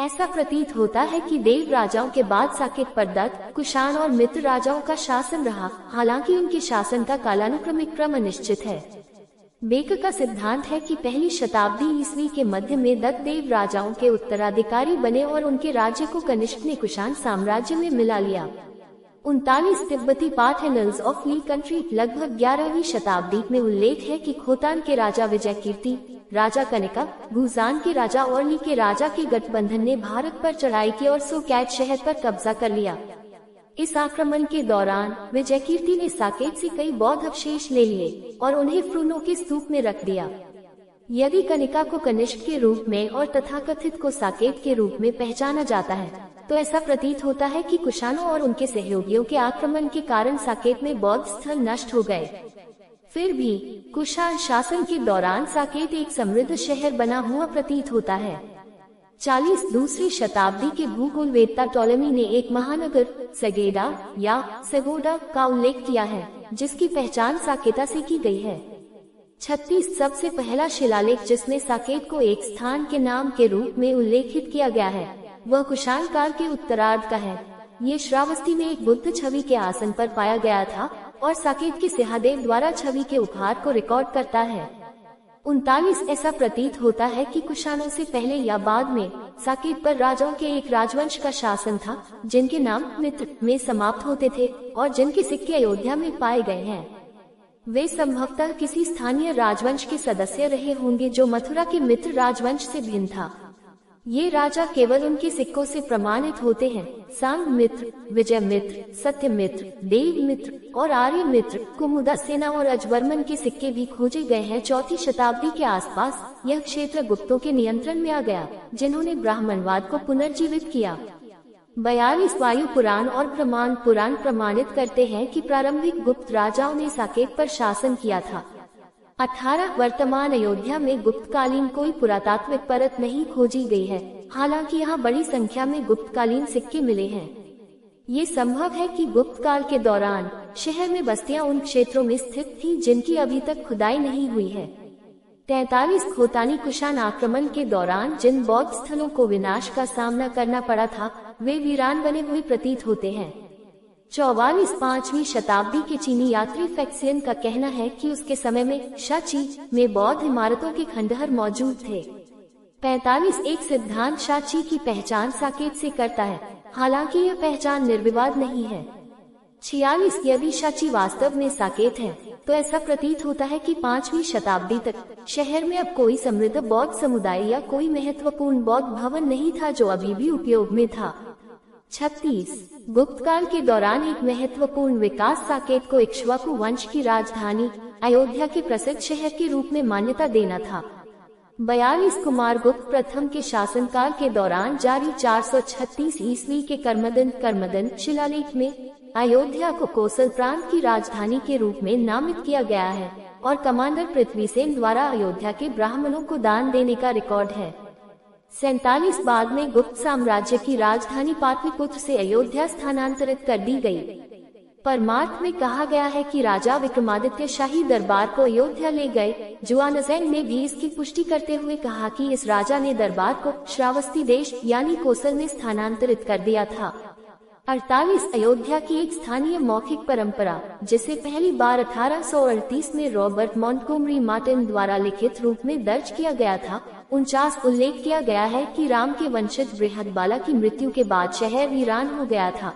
ऐसा प्रतीत होता है कि देव राजाओं के बाद साकेत पर दत्त, कुषाण और मित्र राजाओं का शासन रहा, हालांकि उनके शासन का कालानुक्रमिक क्रम अनिश्चित है। बेकर का सिद्धांत है कि पहली शताब्दी ईस्वी के मध्य में दत्त देव राजाओं के उत्तराधिकारी बने और उनके राज्य को कनिष्क ने कुषाण साम्राज्य में मिला लिया। 39 तिब्बती पाठेनल्स ऑफ ली कंट्री लगभग 11वीं शताब्दी में उल्लेख है कि खोतान के राजा विजय कीर्ति, राजा कनिका, गुजान के राजा और ली के राजा के गठबंधन ने भारत पर चढ़ाई की और सोकैट शहर पर कब्जा कर लिया। इस आक्रमण के दौरान विजय कीर्ति ने साकेत से कई बौद्ध अवशेष ले लिए और उन्हें फ्रूनो के स्तूप में रख दिया। यदि कनिका को कनिष्क के रूप में और तथाकथित को साकेत के रूप में पहचाना जाता है, तो ऐसा प्रतीत होता है कि कुषाणों और उनके सहयोगियों के आक्रमण के कारण साकेत में बौद्ध स्थल नष्ट हो गए। फिर भी कुषाण शासन के दौरान साकेत एक समृद्ध शहर बना हुआ प्रतीत होता है। 40 दूसरी शताब्दी के भूगोलवेत्ता टॉलेमी ने एक महानगर सगेडा या सेगोडा का उल्लेख किया है, जिसकी पहचान साकेता से की गई है। 36 सबसे पहला शिलालेख जिसमें साकेत को एक स्थान के नाम के रूप में उल्लेखित किया गया है, वह कुषाण काल के उत्तरार्ध का है। ये श्रावस्ती में एक बुद्ध छवि के आसन पर पाया गया था और साकेत के सिंहादेव द्वारा छवि के उपहार को रिकॉर्ड करता है। 39 ऐसा प्रतीत होता है कि कुषाणों से पहले या बाद में साकेत पर राजाओं के एक राजवंश का शासन था, जिनके नाम मित्र में समाप्त होते थे और जिनके सिक्के अयोध्या में पाए गए हैं। वे संभवतः किसी स्थानीय राजवंश के सदस्य रहे होंगे जो मथुरा के मित्र राजवंश से भिन्न था। ये राजा केवल उनके सिक्कों से प्रमाणित होते हैं। सांग मित्र, विजय मित्र, सत्य मित्र, देव मित्र और आर्य मित्र, कुमुदा सेना और अजवर्मन के सिक्के भी खोजे गए हैं। 4वीं शताब्दी के आसपास यह क्षेत्र गुप्तों के नियंत्रण में आ गया, जिन्होंने ब्राह्मणवाद को पुनर्जीवित किया। 42 वायु पुराण और ब्रह्मांड पुराण प्रमाणित करते हैं कि प्रारंभिक गुप्त राजाओं ने साकेत पर शासन किया था। 18 वर्तमान अयोध्या में गुप्तकालीन कोई पुरातात्विक परत नहीं खोजी गई है, हालांकि यहाँ बड़ी संख्या में गुप्तकालीन सिक्के मिले हैं। ये संभव है कि गुप्त काल के दौरान शहर में बस्तियां उन क्षेत्रों में स्थित थीं जिनकी अभी तक खुदाई नहीं हुई है। 43 खोतानी कुषाण आक्रमण के दौरान जिन बौद्ध स्थलों को विनाश का सामना करना पड़ा था, वे वीरान बने हुए प्रतीत होते हैं। 44 5वीं शताब्दी के चीनी यात्री फैक्सियन का कहना है कि उसके समय में शाची में बौद्ध इमारतों के खंडहर मौजूद थे। 45 एक सिद्धांत शाची की पहचान साकेत से करता है, हालांकि यह पहचान निर्विवाद नहीं है। 46 यदि शाची वास्तव में साकेत है, तो ऐसा प्रतीत होता है कि 5वीं शताब्दी तक शहर में अब कोई समृद्ध बौद्ध समुदाय या कोई महत्वपूर्ण बौद्ध भवन नहीं था जो अभी भी उपयोग में था। 36 गुप्त काल के दौरान एक महत्वपूर्ण विकास साकेत को इक्ष्वाकु वंश की राजधानी अयोध्या के प्रसिद्ध शहर के रूप में मान्यता देना था। 42 कुमारगुप्त प्रथम के शासनकाल के दौरान जारी 436 ईस्वी के कर्मदन शिलालेख में अयोध्या को कोसल प्रांत की राजधानी के रूप में नामित किया गया है और कमांडर पृथ्वीसेन द्वारा अयोध्या के ब्राह्मणों को दान देने का रिकॉर्ड है। 47 बाद में गुप्त साम्राज्य की राजधानी पाटलिपुत्र से अयोध्या स्थानांतरित कर दी गई। परमार्थ में कहा गया है कि राजा विक्रमादित्य शाही दरबार को अयोध्या ले गए। जुआनज़ेंग ने भी इसकी पुष्टि करते हुए कहा कि इस राजा ने दरबार को श्रावस्ती देश यानी कोसल में स्थानांतरित कर दिया था। 48 अयोध्या की एक स्थानीय मौखिक परंपरा, जिसे पहली बार 1838 में रॉबर्ट मॉन्टगोमरी मार्टिन द्वारा लिखित रूप में दर्ज किया गया था। 49 उल्लेख किया गया है कि राम के वंशज बृहदबाला की मृत्यु के बाद शहर वीरान हो गया था।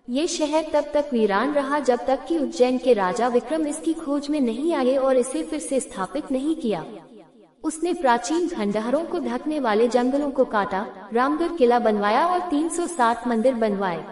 ये शहर तब तक वीरान रहा जब तक कि उज्जैन के राजा विक्रम इसकी खोज में नहीं आए और इसे फिर से स्थापित नहीं किया। उसने प्राचीन खंडहरों को ढकने वाले जंगलों को काटा, रामगढ़ किला बनवाया और 360 मंदिर बनवाए।